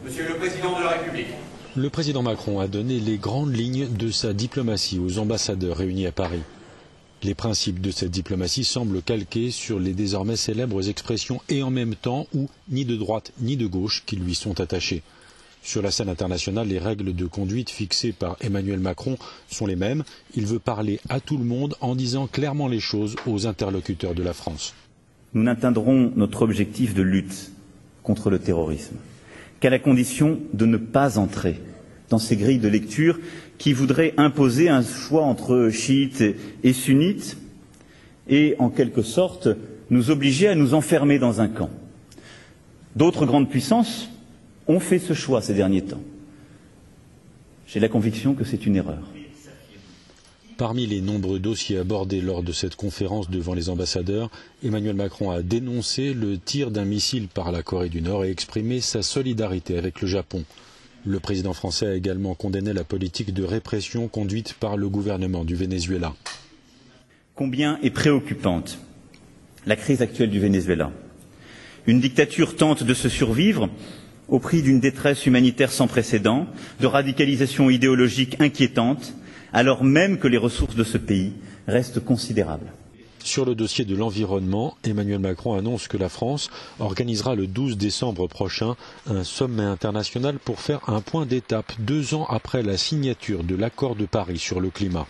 Monsieur le Président de la République. Le président Macron a donné les grandes lignes de sa diplomatie aux ambassadeurs réunis à Paris. Les principes de cette diplomatie semblent calqués sur les désormais célèbres expressions « et en même temps » ou « ni de droite ni de gauche » qui lui sont attachées. Sur la scène internationale, les règles de conduite fixées par Emmanuel Macron sont les mêmes. Il veut parler à tout le monde en disant clairement les choses aux interlocuteurs de la France. Nous n'atteindrons notre objectif de lutte contre le terrorisme qu'à la condition de ne pas entrer dans ces grilles de lecture qui voudraient imposer un choix entre chiites et sunnites et, en quelque sorte, nous obliger à nous enfermer dans un camp. D'autres grandes puissances ont fait ce choix ces derniers temps. J'ai la conviction que c'est une erreur. Parmi les nombreux dossiers abordés lors de cette conférence devant les ambassadeurs, Emmanuel Macron a dénoncé le tir d'un missile par la Corée du Nord et exprimé sa solidarité avec le Japon. Le président français a également condamné la politique de répression conduite par le gouvernement du Venezuela. Combien est préoccupante la crise actuelle du Venezuela. Une dictature tente de se survivre au prix d'une détresse humanitaire sans précédent, de radicalisation idéologique inquiétante, alors même que les ressources de ce pays restent considérables. Sur le dossier de l'environnement, Emmanuel Macron annonce que la France organisera le 12 décembre prochain un sommet international pour faire un point d'étape 2 ans après la signature de l'accord de Paris sur le climat.